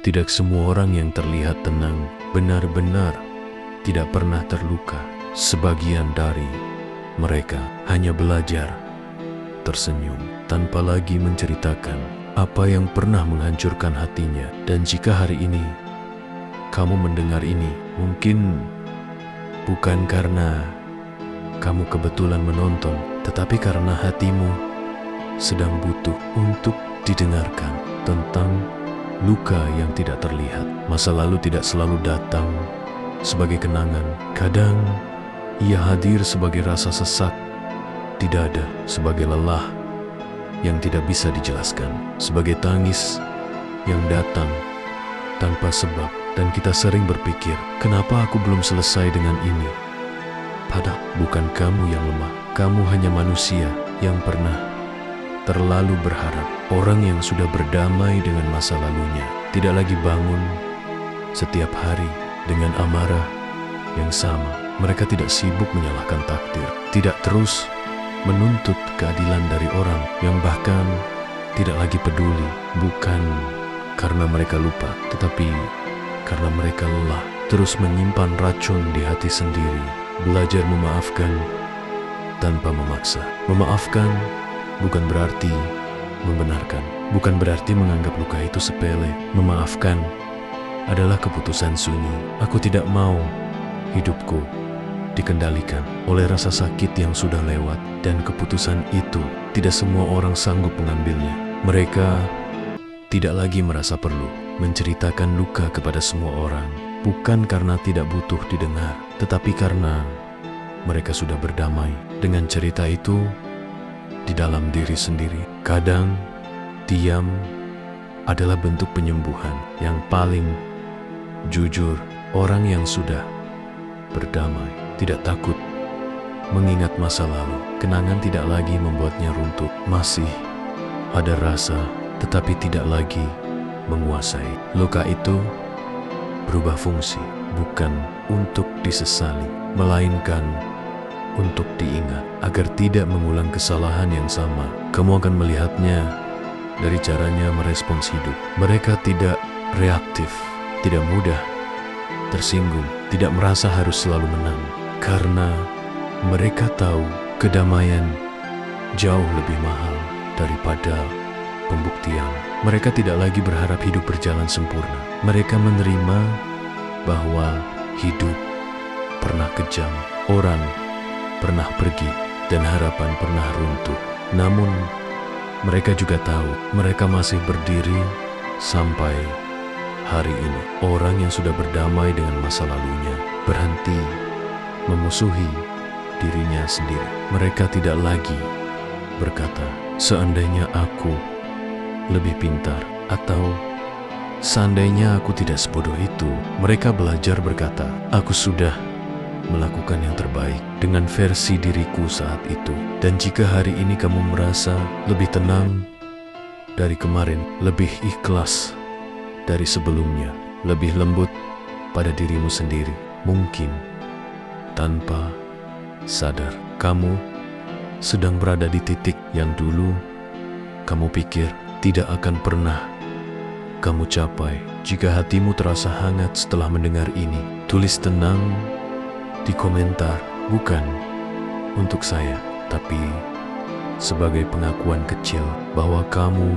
Tidak semua orang yang terlihat tenang benar-benar tidak pernah terluka. Sebagian dari mereka hanya belajar tersenyum tanpa lagi menceritakan apa yang pernah menghancurkan hatinya. Dan jika hari ini kamu mendengar ini, mungkin bukan karena kamu kebetulan menonton, tetapi karena hatimu sedang butuh untuk didengarkan tentang luka yang tidak terlihat. Masa lalu tidak selalu datang sebagai kenangan. Kadang ia hadir sebagai rasa sesak di dada, sebagai lelah yang tidak bisa dijelaskan, sebagai tangis yang datang tanpa sebab. Dan kita sering berpikir, kenapa aku belum selesai dengan ini? Padahal bukan kamu yang lemah, kamu hanya manusia yang pernah terlalu berharap. Orang yang sudah berdamai dengan masa lalunya tidak lagi bangun setiap hari dengan amarah yang sama. Mereka tidak sibuk menyalahkan takdir, tidak terus menuntut keadilan dari orang yang bahkan tidak lagi peduli. Bukan karena mereka lupa, tetapi karena mereka lelah terus menyimpan racun di hati sendiri. Belajar memaafkan tanpa memaksa. Memaafkan bukan berarti membenarkan, bukan berarti menganggap luka itu sepele. Memaafkan adalah keputusan sunyi. Aku tidak mau hidupku dikendalikan oleh rasa sakit yang sudah lewat, dan keputusan itu tidak semua orang sanggup mengambilnya. Mereka tidak lagi merasa perlu menceritakan luka kepada semua orang, bukan karena tidak butuh didengar, tetapi karena mereka sudah berdamai dengan cerita itu di dalam diri sendiri. Kadang diam adalah bentuk penyembuhan yang paling jujur. Orang yang sudah berdamai tidak takut mengingat masa lalu. Kenangan tidak lagi membuatnya runtuh. Masih ada rasa, tetapi tidak lagi menguasai. Luka itu berubah fungsi, bukan untuk disesali, melainkan untuk diingat agar tidak mengulang kesalahan yang sama. Kamu akan melihatnya dari caranya merespons hidup. Mereka tidak reaktif, tidak mudah tersinggung, tidak merasa harus selalu menang, karena mereka tahu kedamaian jauh lebih mahal daripada pembuktian. Mereka tidak lagi berharap hidup berjalan sempurna. Mereka menerima bahwa hidup pernah kejam, orang pernah pergi, dan harapan pernah runtuh. Namun mereka juga tahu mereka masih berdiri sampai hari ini. Orang yang sudah berdamai dengan masa lalunya berhenti memusuhi dirinya sendiri. Mereka tidak lagi berkata, seandainya aku lebih pintar, atau seandainya aku tidak sebodoh itu. Mereka belajar berkata, aku sudah melakukan yang terbaik dengan versi diriku saat itu. Dan jika hari ini kamu merasa lebih tenang dari kemarin, lebih ikhlas dari sebelumnya, lebih lembut pada dirimu sendiri, mungkin tanpa sadar kamu sedang berada di titik yang dulu kamu pikir tidak akan pernah kamu capai. Jika hatimu terasa hangat setelah mendengar ini, tulis tenang di komentar, bukan untuk saya, tapi sebagai pengakuan kecil bahwa kamu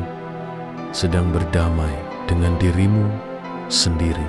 sedang berdamai dengan dirimu sendiri.